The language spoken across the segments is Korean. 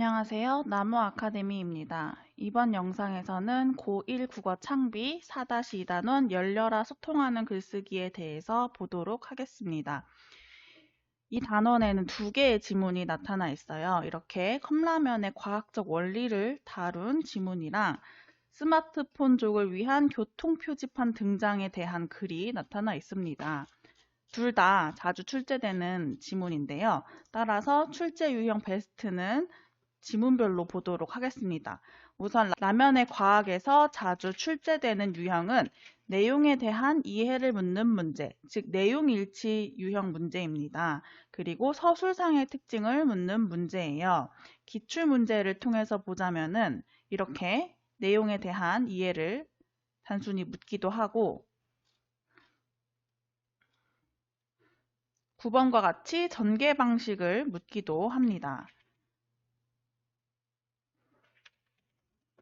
안녕하세요. 나무 아카데미입니다. 이번 영상에서는 고1 국어 창비 4-2단원 열려라 소통하는 글쓰기에 대해서 보도록 하겠습니다. 이 단원에는 두 개의 지문이 나타나 있어요. 이렇게 컵라면의 과학적 원리를 다룬 지문이랑 스마트폰족을 위한 교통표지판 등장에 대한 글이 나타나 있습니다. 둘 다 자주 출제되는 지문인데요. 따라서 출제 유형 베스트는 지문별로 보도록 하겠습니다. 우선 라면의 과학에서 자주 출제되는 유형은 내용에 대한 이해를 묻는 문제, 즉 내용일치 유형 문제입니다. 그리고 서술상의 특징을 묻는 문제예요. 기출문제를 통해서 보자면은 이렇게 내용에 대한 이해를 단순히 묻기도 하고 9번과 같이 전개 방식을 묻기도 합니다.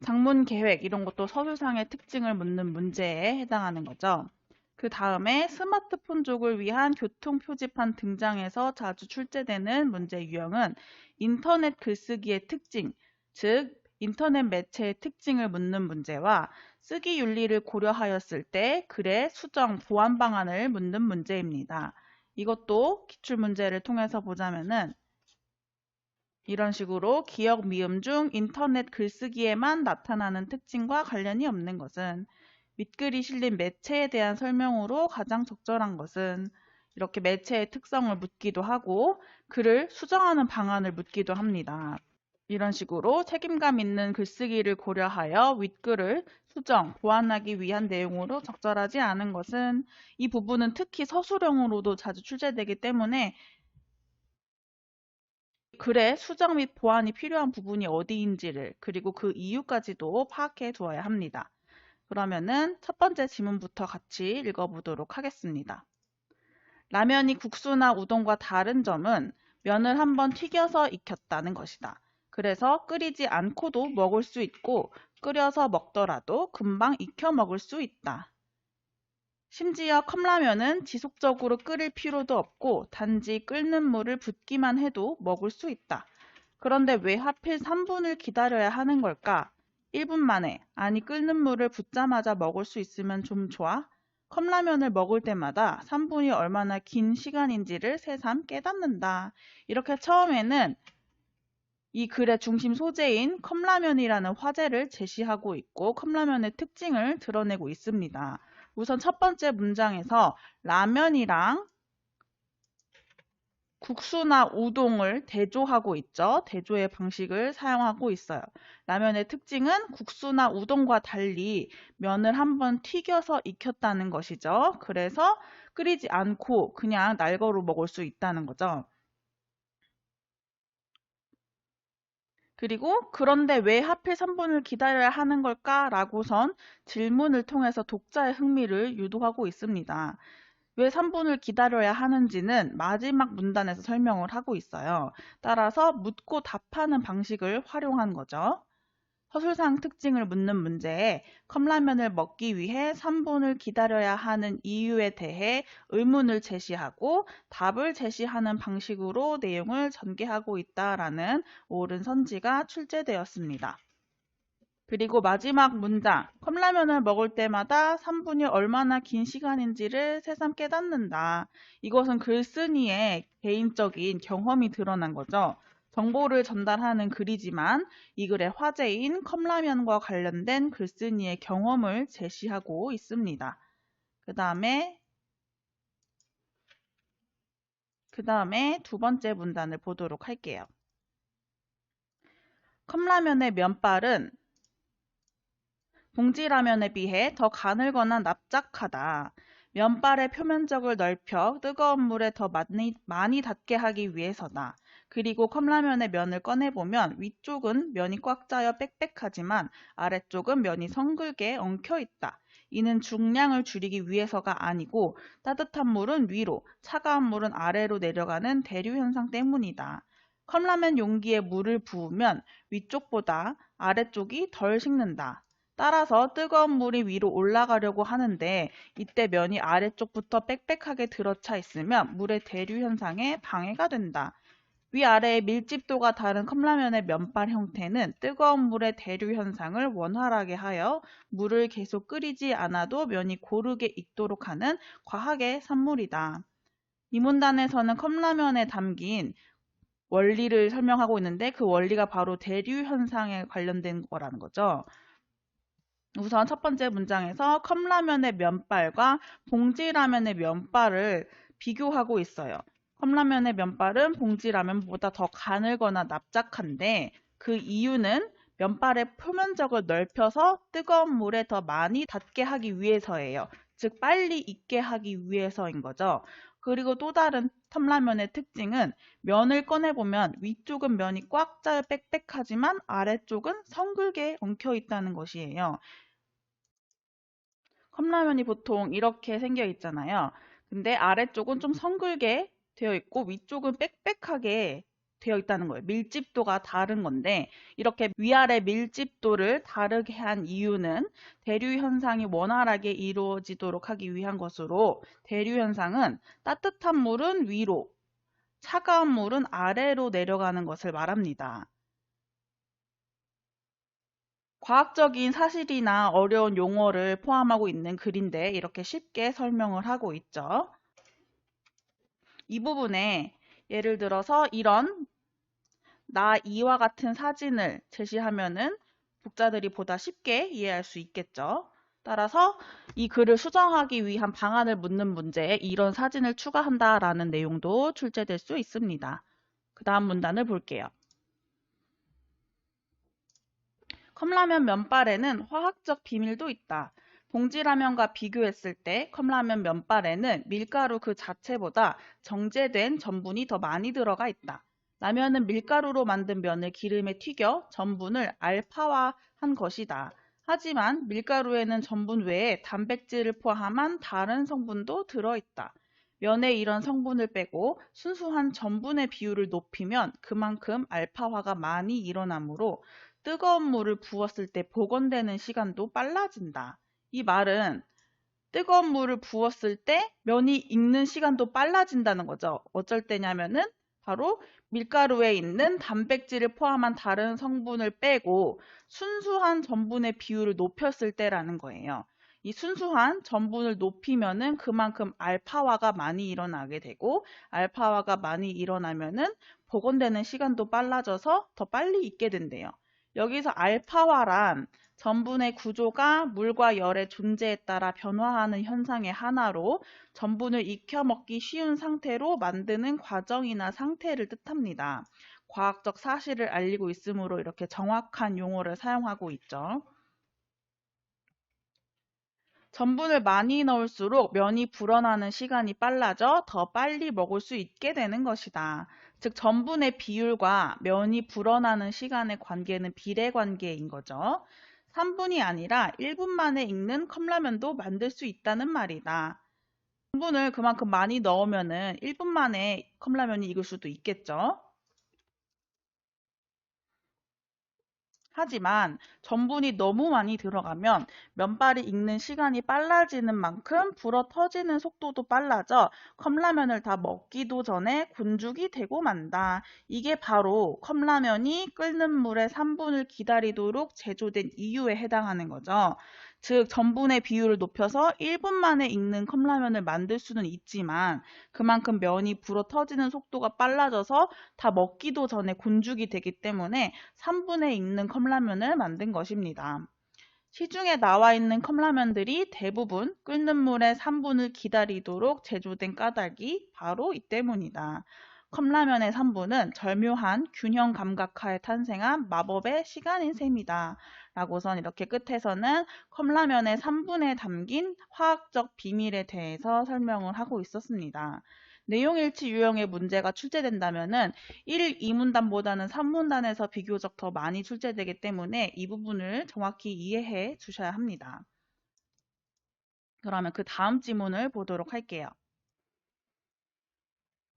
장문 계획 이런 것도 서술상의 특징을 묻는 문제에 해당하는 거죠. 그 다음에 스마트폰족을 위한 교통표지판 등장에서 자주 출제되는 문제 유형은 인터넷 글쓰기의 특징, 즉 인터넷 매체의 특징을 묻는 문제와 쓰기 윤리를 고려하였을 때 글의 수정, 보완 방안을 묻는 문제입니다. 이것도 기출문제를 통해서 보자면은 이런 식으로 기역, 미음 중 인터넷 글쓰기에만 나타나는 특징과 관련이 없는 것은 윗글이 실린 매체에 대한 설명으로 가장 적절한 것은 이렇게 매체의 특성을 묻기도 하고 글을 수정하는 방안을 묻기도 합니다. 이런 식으로 책임감 있는 글쓰기를 고려하여 윗글을 수정, 보완하기 위한 내용으로 적절하지 않은 것은 이 부분은 특히 서술형으로도 자주 출제되기 때문에 글의 수정 및 보완이 필요한 부분이 어디인지를 그리고 그 이유까지도 파악해 두어야 합니다. 그러면은 첫 번째 지문부터 같이 읽어보도록 하겠습니다. 라면이 국수나 우동과 다른 점은 면을 한번 튀겨서 익혔다는 것이다. 그래서 끓이지 않고도 먹을 수 있고 끓여서 먹더라도 금방 익혀 먹을 수 있다. 심지어 컵라면은 지속적으로 끓일 필요도 없고 단지 끓는 물을 붓기만 해도 먹을 수 있다. 그런데 왜 하필 3분을 기다려야 하는 걸까? 1분 만에, 아니 끓는 물을 붓자마자 먹을 수 있으면 좀 좋아? 컵라면을 먹을 때마다 3분이 얼마나 긴 시간인지를 새삼 깨닫는다. 이렇게 처음에는 이 글의 중심 소재인 컵라면이라는 화제를 제시하고 있고 컵라면의 특징을 드러내고 있습니다. 우선 첫 번째 문장에서 라면이랑 국수나 우동을 대조하고 있죠. 대조의 방식을 사용하고 있어요. 라면의 특징은 국수나 우동과 달리 면을 한번 튀겨서 익혔다는 것이죠. 그래서 끓이지 않고 그냥 날거로 먹을 수 있다는 거죠. 그리고 그런데 왜 하필 3분을 기다려야 하는 걸까? 라고선 질문을 통해서 독자의 흥미를 유도하고 있습니다. 왜 3분을 기다려야 하는지는 마지막 문단에서 설명을 하고 있어요. 따라서 묻고 답하는 방식을 활용한 거죠. 서술상 특징을 묻는 문제에 컵라면을 먹기 위해 3분을 기다려야 하는 이유에 대해 의문을 제시하고 답을 제시하는 방식으로 내용을 전개하고 있다라는 옳은 선지가 출제되었습니다. 그리고 마지막 문장, 컵라면을 먹을 때마다 3분이 얼마나 긴 시간인지를 새삼 깨닫는다. 이것은 글쓴이의 개인적인 경험이 드러난 거죠. 정보를 전달하는 글이지만 이 글의 화제인 컵라면과 관련된 글쓴이의 경험을 제시하고 있습니다. 그 다음에 두 번째 문단을 보도록 할게요. 컵라면의 면발은 봉지라면에 비해 더 가늘거나 납작하다. 면발의 표면적을 넓혀 뜨거운 물에 더 많이 닿게 하기 위해서다. 그리고 컵라면의 면을 꺼내보면 위쪽은 면이 꽉 짜여 빽빽하지만 아래쪽은 면이 성글게 엉켜 있다. 이는 중량을 줄이기 위해서가 아니고 따뜻한 물은 위로, 차가운 물은 아래로 내려가는 대류 현상 때문이다. 컵라면 용기에 물을 부으면 위쪽보다 아래쪽이 덜 식는다. 따라서 뜨거운 물이 위로 올라가려고 하는데 이때 면이 아래쪽부터 빽빽하게 들어차 있으면 물의 대류 현상에 방해가 된다. 위아래의 밀집도가 다른 컵라면의 면발 형태는 뜨거운 물의 대류 현상을 원활하게 하여 물을 계속 끓이지 않아도 면이 고르게 익도록 하는 과학의 산물이다. 이 문단에서는 컵라면에 담긴 원리를 설명하고 있는데 그 원리가 바로 대류 현상에 관련된 거라는 거죠. 우선 첫 번째 문장에서 컵라면의 면발과 봉지라면의 면발을 비교하고 있어요. 컵라면의 면발은 봉지라면보다 더 가늘거나 납작한데 그 이유는 면발의 표면적을 넓혀서 뜨거운 물에 더 많이 닿게 하기 위해서예요. 즉 빨리 익게 하기 위해서인 거죠. 그리고 또 다른 컵라면의 특징은 면을 꺼내보면 위쪽은 면이 꽉 짜여 빽빽하지만 아래쪽은 성글게 엉켜 있다는 것이에요. 컵라면이 보통 이렇게 생겨 있잖아요. 근데 아래쪽은 좀 성글게 되어 있고 위쪽은 빽빽하게 되어 있다는 거예요. 밀집도가 다른 건데 이렇게 위아래 밀집도를 다르게 한 이유는 대류 현상이 원활하게 이루어지도록 하기 위한 것으로 대류 현상은 따뜻한 물은 위로, 차가운 물은 아래로 내려가는 것을 말합니다. 과학적인 사실이나 어려운 용어를 포함하고 있는 글인데 이렇게 쉽게 설명을 하고 있죠. 이 부분에 예를 들어서 이런 이와 같은 사진을 제시하면은 독자들이 보다 쉽게 이해할 수 있겠죠. 따라서 이 글을 수정하기 위한 방안을 묻는 문제에 이런 사진을 추가한다라는 내용도 출제될 수 있습니다. 그 다음 문단을 볼게요. 컵라면 면발에는 화학적 비밀도 있다. 봉지라면과 비교했을 때 컵라면 면발에는 밀가루 그 자체보다 정제된 전분이 더 많이 들어가 있다. 라면은 밀가루로 만든 면을 기름에 튀겨 전분을 알파화한 것이다. 하지만 밀가루에는 전분 외에 단백질을 포함한 다른 성분도 들어있다. 면에 이런 성분을 빼고 순수한 전분의 비율을 높이면 그만큼 알파화가 많이 일어나므로 뜨거운 물을 부었을 때 복원되는 시간도 빨라진다. 이 말은 뜨거운 물을 부었을 때 면이 익는 시간도 빨라진다는 거죠. 어쩔 때냐면은 바로 밀가루에 있는 단백질을 포함한 다른 성분을 빼고 순수한 전분의 비율을 높였을 때라는 거예요. 이 순수한 전분을 높이면은 그만큼 알파화가 많이 일어나게 되고 알파화가 많이 일어나면은 복원되는 시간도 빨라져서 더 빨리 익게 된대요. 여기서 알파화란 전분의 구조가 물과 열의 존재에 따라 변화하는 현상의 하나로 전분을 익혀 먹기 쉬운 상태로 만드는 과정이나 상태를 뜻합니다. 과학적 사실을 알리고 있으므로 이렇게 정확한 용어를 사용하고 있죠. 전분을 많이 넣을수록 면이 불어나는 시간이 빨라져 더 빨리 먹을 수 있게 되는 것이다. 즉 전분의 비율과 면이 불어나는 시간의 관계는 비례관계인 거죠. 3분이 아니라 1분 만에 익는 컵라면도 만들 수 있다는 말이다. 전분을 그만큼 많이 넣으면은 1분 만에 컵라면이 익을 수도 있겠죠. 하지만 전분이 너무 많이 들어가면 면발이 익는 시간이 빨라지는 만큼 불어 터지는 속도도 빨라져 컵라면을 다 먹기도 전에 곤죽이 되고 만다. 이게 바로 컵라면이 끓는 물에 3분을 기다리도록 제조된 이유에 해당하는 거죠. 즉 전분의 비율을 높여서 1분 만에 익는 컵라면을 만들 수는 있지만 그만큼 면이 불어 터지는 속도가 빨라져서 다 먹기도 전에 곤죽이 되기 때문에 3분에 익는 컵라면을 만든 것입니다. 시중에 나와 있는 컵라면들이 대부분 끓는 물에 3분을 기다리도록 제조된 까닭이 바로 이 때문이다. 컵라면의 3분은 절묘한 균형 감각하에 탄생한 마법의 시간인 셈이다. 라고선 이렇게 끝에서는 컵라면의 3분에 담긴 화학적 비밀에 대해서 설명을 하고 있었습니다. 내용일치 유형의 문제가 출제된다면은 1, 2문단보다는 3문단에서 비교적 더 많이 출제되기 때문에 이 부분을 정확히 이해해 주셔야 합니다. 그러면 그 다음 지문을 보도록 할게요.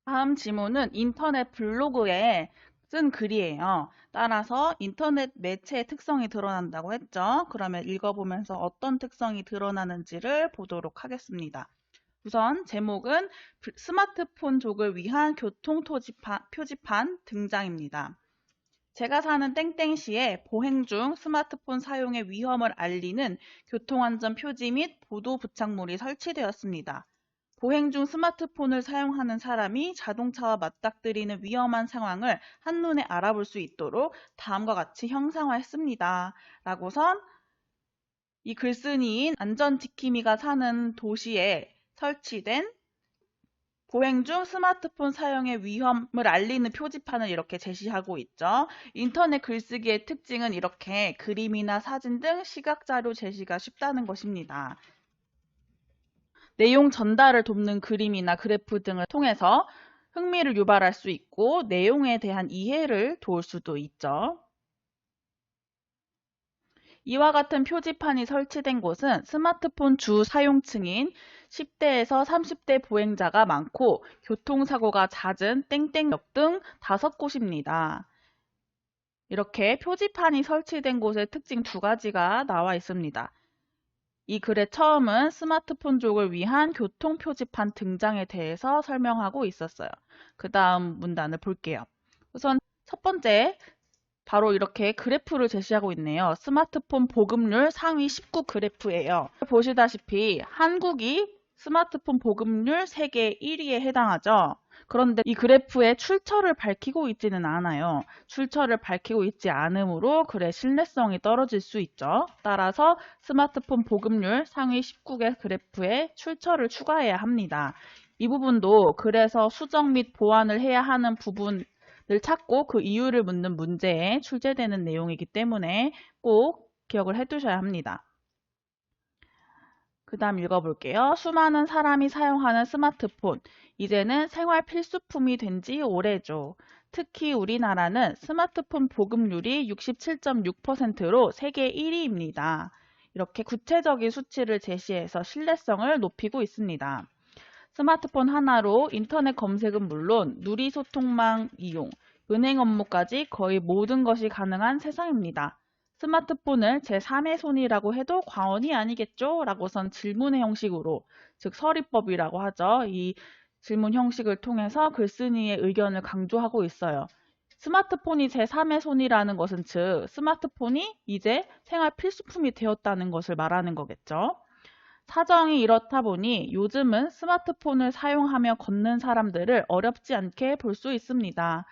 다음 지문은 인터넷 블로그에 쓴 글이에요. 따라서 인터넷 매체의 특성이 드러난다고 했죠. 그러면 읽어보면서 어떤 특성이 드러나는지를 보도록 하겠습니다. 우선 제목은 스마트폰족을 위한 표지판 등장입니다. 제가 사는 땡땡시에 보행 중 스마트폰 사용의 위험을 알리는 교통안전 표지 및 보도 부착물이 설치되었습니다. 보행 중 스마트폰을 사용하는 사람이 자동차와 맞닥뜨리는 위험한 상황을 한눈에 알아볼 수 있도록 다음과 같이 형상화했습니다. 라고선 이 글쓴이인 안전지킴이가 사는 도시에 설치된 보행 중 스마트폰 사용의 위험을 알리는 표지판을 이렇게 제시하고 있죠. 인터넷 글쓰기의 특징은 이렇게 그림이나 사진 등 시각자료 제시가 쉽다는 것입니다. 내용 전달을 돕는 그림이나 그래프 등을 통해서 흥미를 유발할 수 있고 내용에 대한 이해를 도울 수도 있죠. 이와 같은 표지판이 설치된 곳은 스마트폰 주 사용층인 10대에서 30대 보행자가 많고 교통사고가 잦은 땡땡역 등 5곳입니다. 이렇게 표지판이 설치된 곳의 특징 2가지가 나와 있습니다. 이 글의 처음은 스마트폰족을 위한 교통표지판 등장에 대해서 설명하고 있었어요. 그 다음 문단을 볼게요. 우선 첫 번째, 바로 이렇게 그래프를 제시하고 있네요. 스마트폰 보급률 상위 19 그래프예요. 보시다시피 한국이 스마트폰 보급률 세계 1위에 해당하죠. 그런데 이 그래프에 출처를 밝히고 있지는 않아요. 출처를 밝히고 있지 않으므로 글의 신뢰성이 떨어질 수 있죠. 따라서 스마트폰 보급률 상위 19개 그래프에 출처를 추가해야 합니다. 이 부분도 글에서 수정 및 보완을 해야 하는 부분을 찾고 그 이유를 묻는 문제에 출제되는 내용이기 때문에 꼭 기억을 해두셔야 합니다. 그 다음 읽어볼게요. 수많은 사람이 사용하는 스마트폰. 이제는 생활 필수품이 된 지 오래죠. 특히 우리나라는 스마트폰 보급률이 67.6%로 세계 1위입니다. 이렇게 구체적인 수치를 제시해서 신뢰성을 높이고 있습니다. 스마트폰 하나로 인터넷 검색은 물론 누리소통망 이용, 은행 업무까지 거의 모든 것이 가능한 세상입니다. 스마트폰을 제3의 손이라고 해도 과언이 아니겠죠? 라고선 질문의 형식으로, 즉 서리법이라고 하죠. 이 질문 형식을 통해서 글쓴이의 의견을 강조하고 있어요. 스마트폰이 제3의 손이라는 것은 즉 스마트폰이 이제 생활 필수품이 되었다는 것을 말하는 거겠죠. 사정이 이렇다 보니 요즘은 스마트폰을 사용하며 걷는 사람들을 어렵지 않게 볼 수 있습니다.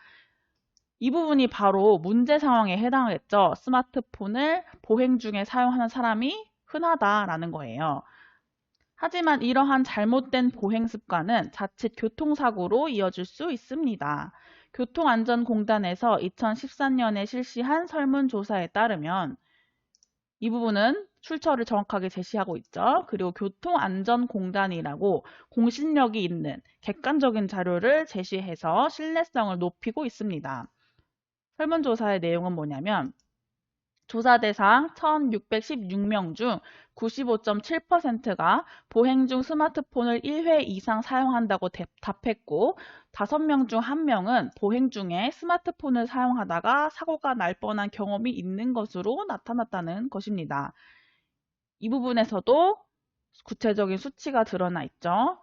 이 부분이 바로 문제 상황에 해당하겠죠. 스마트폰을 보행 중에 사용하는 사람이 흔하다라는 거예요. 하지만 이러한 잘못된 보행 습관은 자칫 교통사고로 이어질 수 있습니다. 교통안전공단에서 2014년에 실시한 설문조사에 따르면 이 부분은 출처를 정확하게 제시하고 있죠. 그리고 교통안전공단이라고 공신력이 있는 객관적인 자료를 제시해서 신뢰성을 높이고 있습니다. 설문조사의 내용은 뭐냐면 조사 대상 1,616명 중 95.7%가 보행 중 스마트폰을 1회 이상 사용한다고 답했고 5명 중 1명은 보행 중에 스마트폰을 사용하다가 사고가 날 뻔한 경험이 있는 것으로 나타났다는 것입니다. 이 부분에서도 구체적인 수치가 드러나 있죠.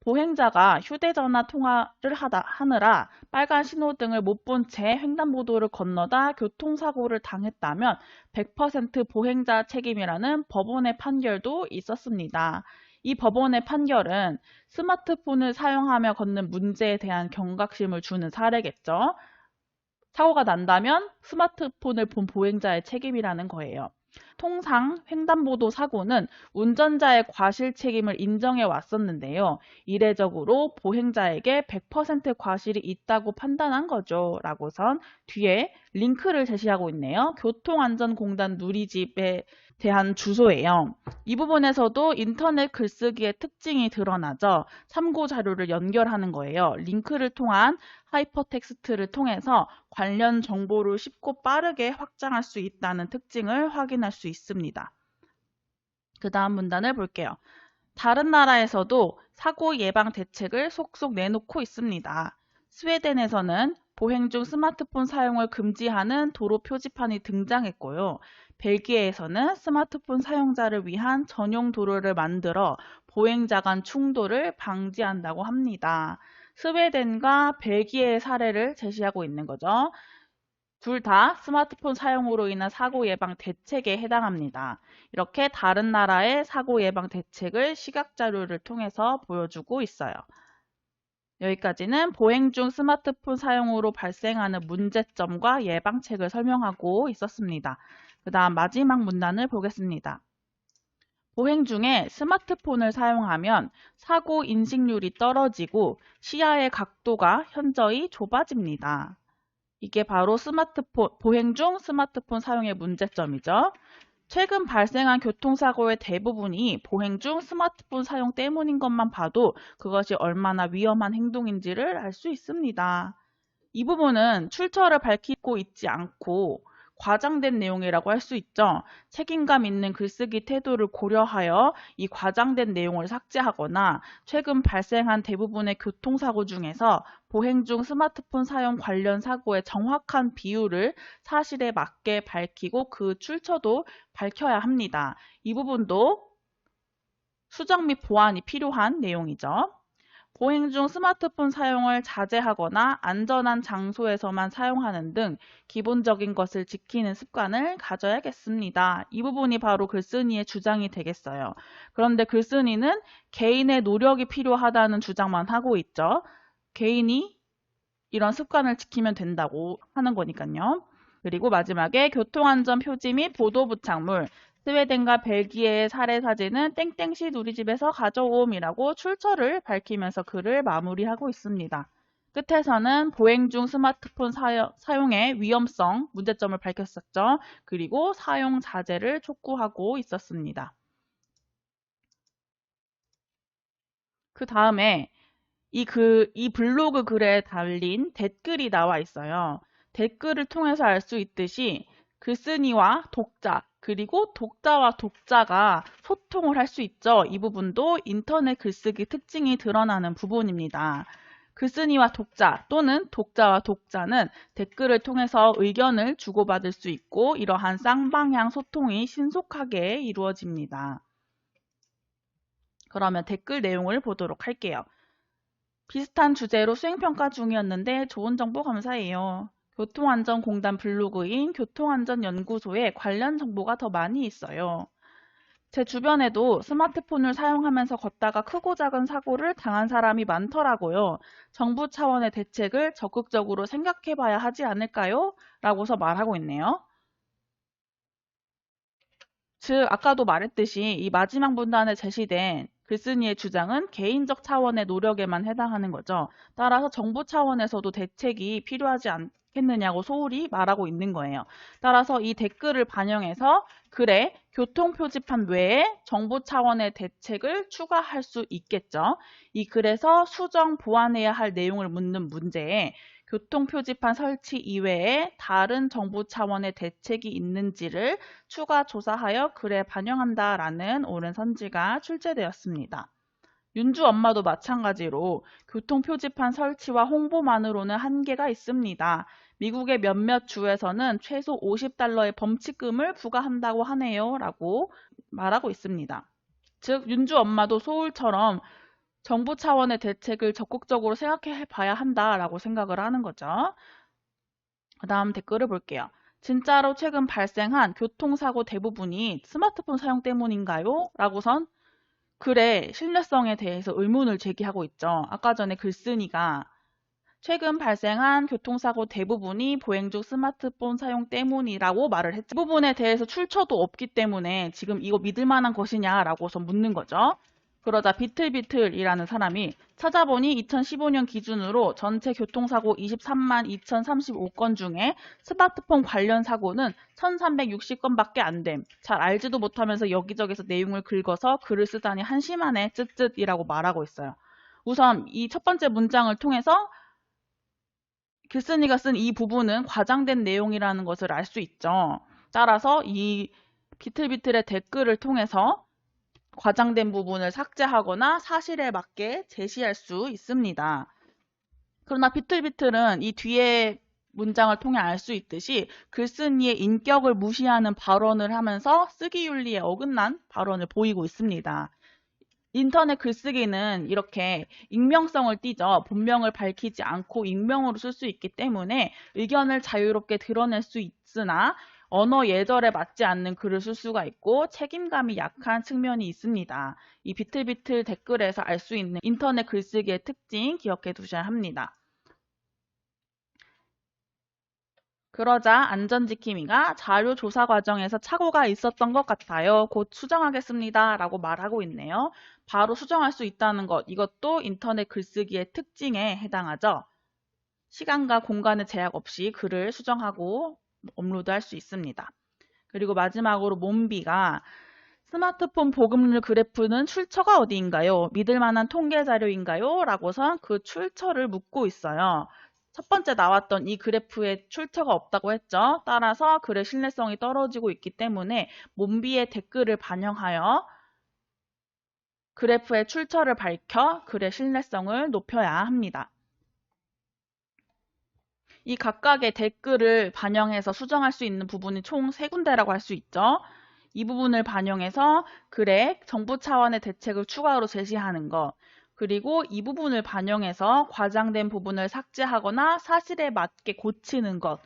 보행자가 휴대전화 통화를 하느라 빨간 신호등을 못 본 채 횡단보도를 건너다 교통사고를 당했다면 100% 보행자 책임이라는 법원의 판결도 있었습니다. 이 법원의 판결은 스마트폰을 사용하며 걷는 문제에 대한 경각심을 주는 사례겠죠. 사고가 난다면 스마트폰을 본 보행자의 책임이라는 거예요. 통상 횡단보도 사고는 운전자의 과실 책임을 인정해 왔었는데요. 이례적으로 보행자에게 100% 과실이 있다고 판단한 거죠. 라고선 뒤에 링크를 제시하고 있네요. 교통안전공단 누리집에 대한 주소예요. 이 부분에서도 인터넷 글쓰기의 특징이 드러나죠. 참고 자료를 연결하는 거예요. 링크를 통한 하이퍼텍스트를 통해서 관련 정보를 쉽고 빠르게 확장할 수 있다는 특징을 확인할 수 있습니다. 그 다음 문단을 볼게요. 다른 나라에서도 사고 예방 대책을 속속 내놓고 있습니다. 스웨덴에서는 보행 중 스마트폰 사용을 금지하는 도로 표지판이 등장했고요. 벨기에에서는 스마트폰 사용자를 위한 전용 도로를 만들어 보행자 간 충돌을 방지한다고 합니다. 스웨덴과 벨기에의 사례를 제시하고 있는 거죠. 둘 다 스마트폰 사용으로 인한 사고 예방 대책에 해당합니다. 이렇게 다른 나라의 사고 예방 대책을 시각 자료를 통해서 보여주고 있어요. 여기까지는 보행 중 스마트폰 사용으로 발생하는 문제점과 예방책을 설명하고 있었습니다. 그 다음 마지막 문단을 보겠습니다. 보행 중에 스마트폰을 사용하면 사고 인식률이 떨어지고 시야의 각도가 현저히 좁아집니다. 이게 바로 보행 중 스마트폰 사용의 문제점이죠. 최근 발생한 교통사고의 대부분이 보행 중 스마트폰 사용 때문인 것만 봐도 그것이 얼마나 위험한 행동인지를 알 수 있습니다. 이 부분은 출처를 밝히고 있지 않고 과장된 내용이라고 할 수 있죠. 책임감 있는 글쓰기 태도를 고려하여 이 과장된 내용을 삭제하거나 최근 발생한 대부분의 교통사고 중에서 보행 중 스마트폰 사용 관련 사고의 정확한 비율을 사실에 맞게 밝히고 그 출처도 밝혀야 합니다. 이 부분도 수정 및 보완이 필요한 내용이죠. 보행 중 스마트폰 사용을 자제하거나 안전한 장소에서만 사용하는 등 기본적인 것을 지키는 습관을 가져야겠습니다. 이 부분이 바로 글쓴이의 주장이 되겠어요. 그런데 글쓴이는 개인의 노력이 필요하다는 주장만 하고 있죠. 개인이 이런 습관을 지키면 된다고 하는 거니까요. 그리고 마지막에 교통안전 표지 및 보도 부착물, 스웨덴과 벨기에의 사례 사진은 땡땡시 누리집에서 가져옴이라고 출처를 밝히면서 글을 마무리하고 있습니다. 끝에서는 보행 중 스마트폰 사용의 위험성, 문제점을 밝혔었죠. 그리고 사용 자제를 촉구하고 있었습니다. 그 다음에 이 블로그 글에 달린 댓글이 나와 있어요. 댓글을 통해서 알 수 있듯이 글쓴이와 독자, 그리고 독자와 독자가 소통을 할 수 있죠. 이 부분도 인터넷 글쓰기 특징이 드러나는 부분입니다. 글쓴이와 독자 또는 독자와 독자는 댓글을 통해서 의견을 주고받을 수 있고 이러한 쌍방향 소통이 신속하게 이루어집니다. 그러면 댓글 내용을 보도록 할게요. 비슷한 주제로 수행평가 중이었는데 좋은 정보 감사해요. 교통안전공단 블로그인 교통안전연구소에 관련 정보가 더 많이 있어요. 제 주변에도 스마트폰을 사용하면서 걷다가 크고 작은 사고를 당한 사람이 많더라고요. 정부 차원의 대책을 적극적으로 생각해 봐야 하지 않을까요? 라고서 말하고 있네요. 즉, 아까도 말했듯이 이 마지막 문단에 제시된 글쓴이의 주장은 개인적 차원의 노력에만 해당하는 거죠. 따라서 정부 차원에서도 대책이 필요하지 않겠느냐고 소홀히 말하고 있는 거예요. 따라서 이 댓글을 반영해서 글에 교통표지판 외에 정부 차원의 대책을 추가할 수 있겠죠. 이 글에서 수정, 보완해야 할 내용을 묻는 문제에 교통표지판 설치 이외에 다른 정부 차원의 대책이 있는지를 추가 조사하여 글에 반영한다라는 옳은 선지가 출제되었습니다. 윤주 엄마도 마찬가지로 교통표지판 설치와 홍보만으로는 한계가 있습니다. 미국의 몇몇 주에서는 최소 $50의 범칙금을 부과한다고 하네요. 라고 말하고 있습니다. 즉 윤주 엄마도 소울처럼 정부 차원의 대책을 적극적으로 생각해 봐야 한다라고 생각을 하는 거죠. 그 다음 댓글을 볼게요. 진짜로 최근 발생한 교통사고 대부분이 스마트폰 사용 때문인가요? 라고선 글의 신뢰성에 대해서 의문을 제기하고 있죠. 아까 전에 글쓴이가 최근 발생한 교통사고 대부분이 보행 중 스마트폰 사용 때문이라고 말을 했죠. 이 부분에 대해서 출처도 없기 때문에 지금 이거 믿을 만한 것이냐라고서 묻는 거죠. 그러자 비틀비틀이라는 사람이 찾아보니 2015년 기준으로 전체 교통사고 23만 2035건 중에 스마트폰 관련 사고는 1360건밖에 안 됨. 잘 알지도 못하면서 여기저기서 내용을 긁어서 글을 쓰다니 한심하네 쯧쯧이라고 말하고 있어요. 우선 이 첫 번째 문장을 통해서 글쓴이가 쓴 이 부분은 과장된 내용이라는 것을 알 수 있죠. 따라서 이 비틀비틀의 댓글을 통해서 과장된 부분을 삭제하거나 사실에 맞게 제시할 수 있습니다. 그러나 비틀비틀은 이 뒤에 문장을 통해 알 수 있듯이 글쓴이의 인격을 무시하는 발언을 하면서 쓰기 윤리에 어긋난 발언을 보이고 있습니다. 인터넷 글쓰기는 이렇게 익명성을 띠죠. 본명을 밝히지 않고 익명으로 쓸 수 있기 때문에 의견을 자유롭게 드러낼 수 있으나 언어 예절에 맞지 않는 글을 쓸 수가 있고 책임감이 약한 측면이 있습니다. 이 비틀비틀 댓글에서 알 수 있는 인터넷 글쓰기의 특징 기억해 두셔야 합니다. 그러자 안전지킴이가 자료 조사 과정에서 착오가 있었던 것 같아요. 곧 수정하겠습니다. 라고 말하고 있네요. 바로 수정할 수 있다는 것, 이것도 인터넷 글쓰기의 특징에 해당하죠. 시간과 공간의 제약 없이 글을 수정하고 업로드할 수 있습니다. 그리고 마지막으로 몬비가 스마트폰 보급률 그래프는 출처가 어디인가요? 믿을 만한 통계 자료인가요? 라고서 그 출처를 묻고 있어요. 첫 번째 나왔던 이 그래프에 출처가 없다고 했죠. 따라서 글의 신뢰성이 떨어지고 있기 때문에 몬비의 댓글을 반영하여 그래프의 출처를 밝혀 글의 신뢰성을 높여야 합니다. 이 각각의 댓글을 반영해서 수정할 수 있는 부분이 총 3군데라고 할 수 있죠. 이 부분을 반영해서 글에 정부 차원의 대책을 추가로 제시하는 것, 그리고 이 부분을 반영해서 과장된 부분을 삭제하거나 사실에 맞게 고치는 것,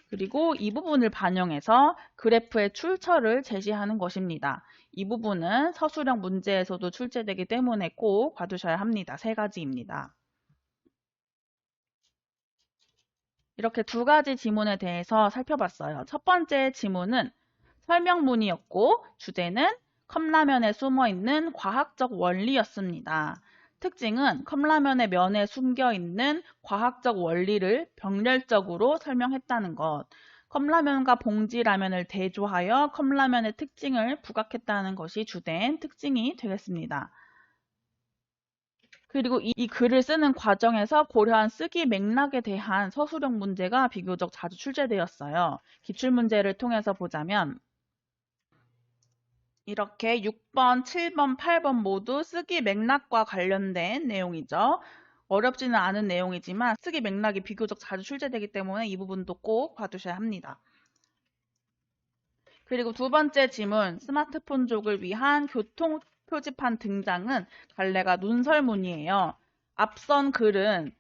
그리고 이 부분을 반영해서 그래프의 출처를 제시하는 것입니다. 이 부분은 서술형 문제에서도 출제되기 때문에 꼭 봐두셔야 합니다. 3가지입니다. 이렇게 2가지 지문에 대해서 살펴봤어요. 첫 번째 지문은 설명문이었고 주제는 컵라면에 숨어있는 과학적 원리였습니다. 특징은 컵라면의 면에 숨겨있는 과학적 원리를 병렬적으로 설명했다는 것. 컵라면과 봉지라면을 대조하여 컵라면의 특징을 부각했다는 것이 주된 특징이 되겠습니다. 그리고 이 글을 쓰는 과정에서 고려한 쓰기 맥락에 대한 서술형 문제가 비교적 자주 출제되었어요. 기출문제를 통해서 보자면 이렇게 6번, 7번, 8번 모두 쓰기 맥락과 관련된 내용이죠. 어렵지는 않은 내용이지만 쓰기 맥락이 비교적 자주 출제되기 때문에 이 부분도 꼭 봐두셔야 합니다. 그리고 2번째 지문, 스마트폰족을 위한 교통 표지판 등장은 갈래가 눈설문이에요. 앞선 글은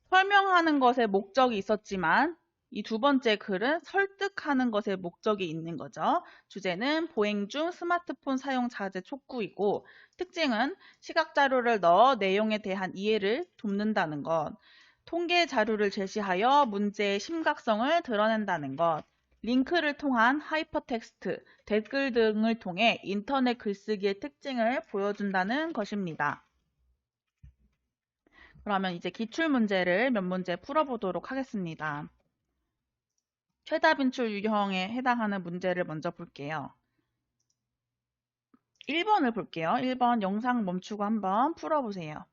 설명하는 것에 목적이 있었지만 이 2번째 글은 설득하는 것에 목적이 있는 거죠. 주제는 보행 중 스마트폰 사용 자제 촉구이고 특징은 시각 자료를 넣어 내용에 대한 이해를 돕는다는 것, 통계 자료를 제시하여 문제의 심각성을 드러낸다는 것, 링크를 통한 하이퍼텍스트, 댓글 등을 통해 인터넷 글쓰기의 특징을 보여준다는 것입니다. 그러면 이제 기출문제를 몇 문제 풀어보도록 하겠습니다. 최다 빈출 유형에 해당하는 문제를 먼저 볼게요. 1번을 볼게요. 1번 영상 멈추고 한번 풀어보세요.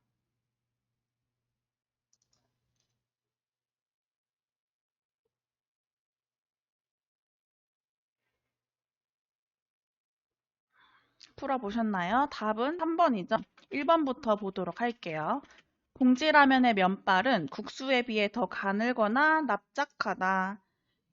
풀어보셨나요? 답은 3번이죠. 1번부터 보도록 할게요. 봉지라면의 면발은 국수에 비해 더 가늘거나 납작하다.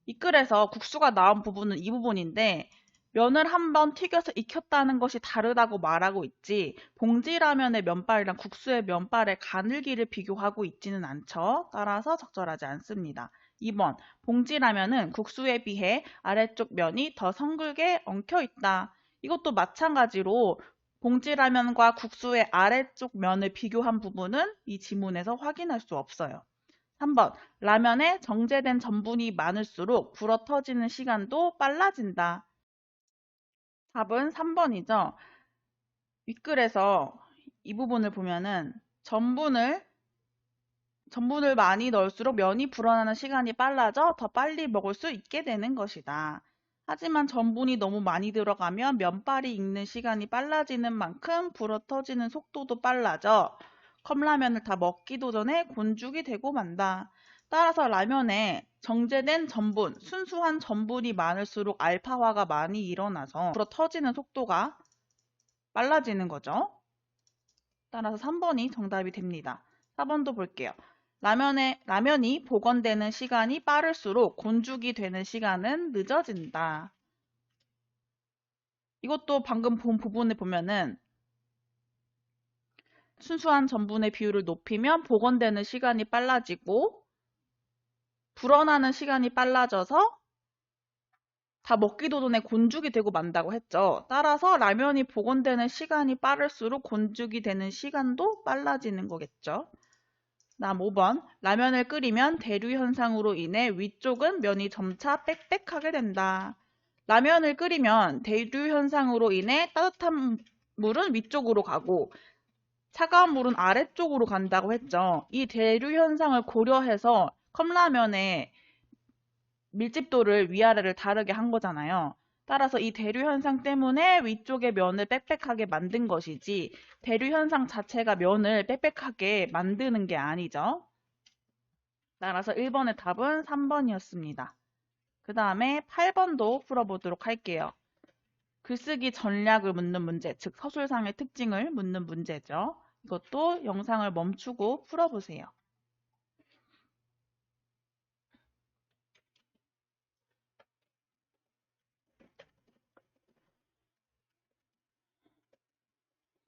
이 글에서 국수가 나온 부분은 이 부분인데 면을 한번 튀겨서 익혔다는 것이 다르다고 말하고 있지 봉지라면의 면발이랑 국수의 면발의 가늘기를 비교하고 있지는 않죠. 따라서 적절하지 않습니다. 2번 봉지라면은 국수에 비해 아래쪽 면이 더 성글게 엉켜 있다. 이것도 마찬가지로 봉지라면과 국수의 아래쪽 면을 비교한 부분은 이 지문에서 확인할 수 없어요. 3번 라면에 정제된 전분이 많을수록 불어 터지는 시간도 빨라진다. 답은 3번이죠. 윗글에서 이 부분을 보면은 전분을 많이 넣을수록 면이 불어나는 시간이 빨라져 더 빨리 먹을 수 있게 되는 것이다. 하지만 전분이 너무 많이 들어가면 면발이 익는 시간이 빨라지는 만큼 불어 터지는 속도도 빨라져 컵라면을 다 먹기도 전에 곤죽이 되고 만다. 따라서 라면에 정제된 전분, 순수한 전분이 많을수록 알파화가 많이 일어나서 불어 터지는 속도가 빨라지는 거죠. 따라서 3번이 정답이 됩니다. 4번도 볼게요. 라면이 복원되는 시간이 빠를수록 곤죽이 되는 시간은 늦어진다. 이것도 방금 본 부분을 보면은 순수한 전분의 비율을 높이면 복원되는 시간이 빨라지고 불어나는 시간이 빨라져서 다 먹기도 전에 곤죽이 되고 만다고 했죠. 따라서 라면이 복원되는 시간이 빠를수록 곤죽이 되는 시간도 빨라지는 거겠죠. 다음 5번. 라면을 끓이면 대류 현상으로 인해 위쪽은 면이 점차 빽빽하게 된다. 라면을 끓이면 대류 현상으로 인해 따뜻한 물은 위쪽으로 가고 차가운 물은 아래쪽으로 간다고 했죠. 이 대류 현상을 고려해서 컵라면의 밀집도를 위아래를 다르게 한 거잖아요. 따라서 이 대류 현상 때문에 위쪽의 면을 빽빽하게 만든 것이지 대류 현상 자체가 면을 빽빽하게 만드는 게 아니죠. 따라서 1번의 답은 3번이었습니다. 그 다음에 8번도 풀어보도록 할게요. 글쓰기 전략을 묻는 문제, 즉 서술상의 특징을 묻는 문제죠. 이것도 영상을 멈추고 풀어보세요.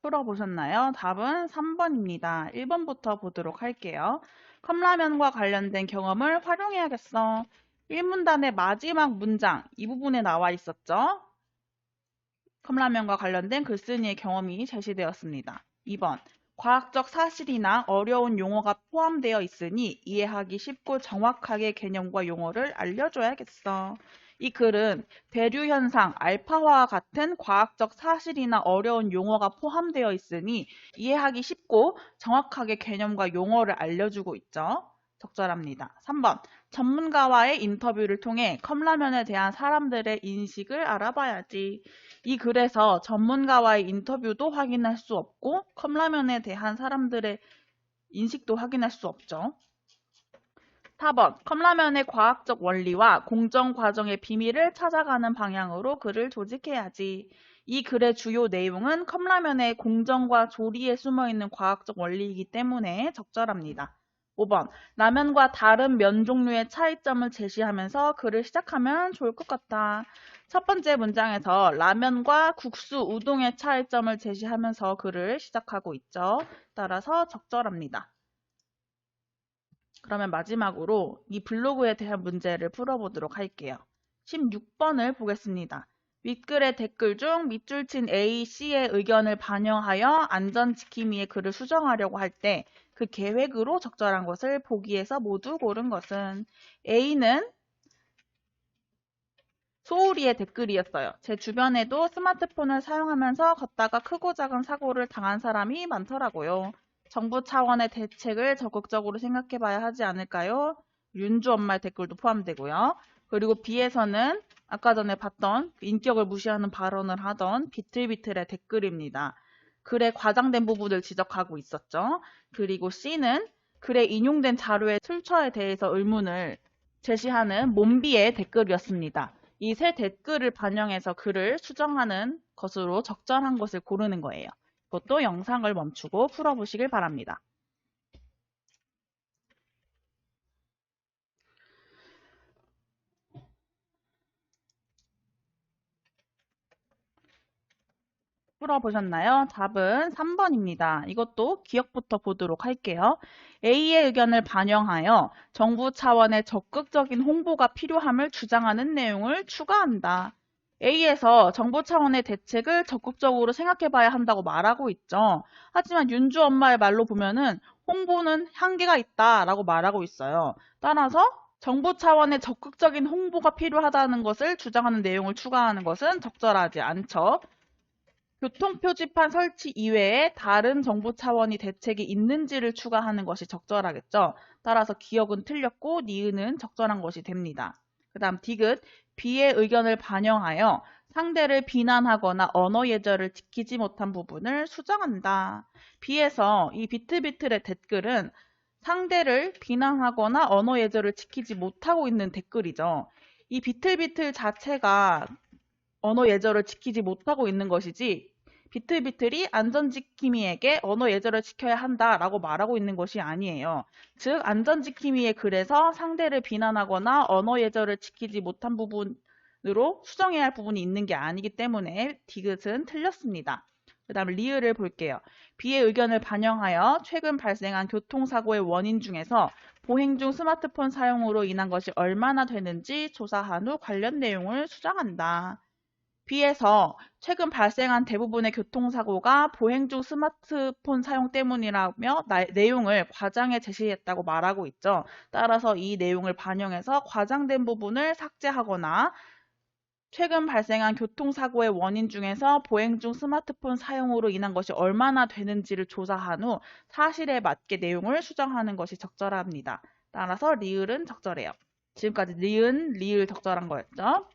풀어보셨나요? 답은 3번입니다. 1번부터 보도록 할게요. 컵라면과 관련된 경험을 활용해야겠어. 1문단의 마지막 문장, 이 부분에 나와 있었죠? 컵라면과 관련된 글쓴이의 경험이 제시되었습니다. 2번. 과학적 사실이나 어려운 용어가 포함되어 있으니 이해하기 쉽고 정확하게 개념과 용어를 알려줘야겠어. 이 글은 대류 현상, 알파화와 같은 과학적 사실이나 어려운 용어가 포함되어 있으니 이해하기 쉽고 정확하게 개념과 용어를 알려주고 있죠. 적절합니다. 3번. 전문가와의 인터뷰를 통해 컵라면에 대한 사람들의 인식을 알아봐야지. 이 글에서 전문가와의 인터뷰도 확인할 수 없고 컵라면에 대한 사람들의 인식도 확인할 수 없죠. 4번. 컵라면의 과학적 원리와 공정 과정의 비밀을 찾아가는 방향으로 글을 조직해야지. 이 글의 주요 내용은 컵라면의 공정과 조리에 숨어있는 과학적 원리이기 때문에 적절합니다. 5번. 라면과 다른 면 종류의 차이점을 제시하면서 글을 시작하면 좋을 것 같다. 첫 번째 문장에서 라면과 국수, 우동의 차이점을 제시하면서 글을 시작하고 있죠. 따라서 적절합니다. 그러면 마지막으로 이 블로그에 대한 문제를 풀어보도록 할게요. 16번을 보겠습니다. 윗글의 댓글 중 밑줄 친 A, C의 의견을 반영하여 안전지킴이의 글을 수정하려고 할 때 그 계획으로 적절한 것을 보기에서 모두 고른 것은 A는 소울이의 댓글이었어요. 제 주변에도 스마트폰을 사용하면서 걷다가 크고 작은 사고를 당한 사람이 많더라고요. 정부 차원의 대책을 적극적으로 생각해 봐야 하지 않을까요? 윤주 엄마의 댓글도 포함되고요. 그리고 B에서는 아까 전에 봤던 인격을 무시하는 발언을 하던 비틀비틀의 댓글입니다. 글의 과장된 부분을 지적하고 있었죠. 그리고 C는 글에 인용된 자료의 출처에 대해서 의문을 제시하는 몬비의 댓글이었습니다. 이 세 댓글을 반영해서 글을 수정하는 것으로 적절한 것을 고르는 거예요. 이것도 영상을 멈추고 풀어보시길 바랍니다. 풀어보셨나요? 답은 3번입니다. 이것도 기억부터 보도록 할게요. A의 의견을 반영하여 정부 차원의 적극적인 홍보가 필요함을 주장하는 내용을 추가한다. A에서 정부 차원의 대책을 적극적으로 생각해 봐야 한다고 말하고 있죠. 하지만 윤주 엄마의 말로 보면은 홍보는 한계가 있다라고 말하고 있어요. 따라서 정부 차원의 적극적인 홍보가 필요하다는 것을 주장하는 내용을 추가하는 것은 적절하지 않죠. 교통표지판 설치 이외에 다른 정부 차원의 대책이 있는지를 추가하는 것이 적절하겠죠. 따라서 기억은 틀렸고 니은은 적절한 것이 됩니다. 그 다음 디귿, B의 의견을 반영하여 상대를 비난하거나 언어 예절을 지키지 못한 부분을 수정한다. B에서 이 비틀비틀의 댓글은 상대를 비난하거나 언어 예절을 지키지 못하고 있는 댓글이죠. 이 비틀비틀 자체가 언어 예절을 지키지 못하고 있는 것이지 비틀비틀이 안전지킴이에게 언어 예절을 지켜야 한다라고 말하고 있는 것이 아니에요. 즉, 안전지킴이의 글에서 상대를 비난하거나 언어 예절을 지키지 못한 부분으로 수정해야 할 부분이 있는 게 아니기 때문에 디귿은 틀렸습니다. 그 다음 리을을 볼게요. B의 의견을 반영하여 최근 발생한 교통사고의 원인 중에서 보행 중 스마트폰 사용으로 인한 것이 얼마나 되는지 조사한 후 관련 내용을 수정한다. B에서 최근 발생한 대부분의 교통사고가 보행 중 스마트폰 사용 때문이라며 내용을 과장해 제시했다고 말하고 있죠. 따라서 이 내용을 반영해서 과장된 부분을 삭제하거나 최근 발생한 교통사고의 원인 중에서 보행 중 스마트폰 사용으로 인한 것이 얼마나 되는지를 조사한 후 사실에 맞게 내용을 수정하는 것이 적절합니다. 따라서 리을은 적절해요. 지금까지 리은, 리을 적절한 거였죠.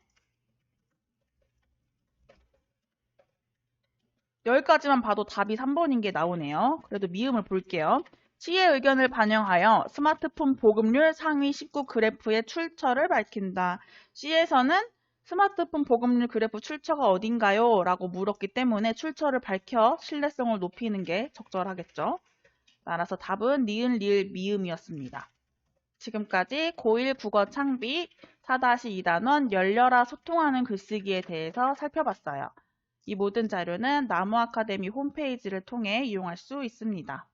여기까지만 봐도 답이 3번인 게 나오네요. 그래도 미음을 볼게요. C의 의견을 반영하여 스마트폰 보급률 상위 19 그래프의 출처를 밝힌다. C에서는 스마트폰 보급률 그래프 출처가 어딘가요? 라고 물었기 때문에 출처를 밝혀 신뢰성을 높이는 게 적절하겠죠. 따라서 답은 니은, 리을, 미음이었습니다. 지금까지 고1 국어 창비 4-2단원 열려라 소통하는 글쓰기에 대해서 살펴봤어요. 이 모든 자료는 나무 아카데미 홈페이지를 통해 이용할 수 있습니다.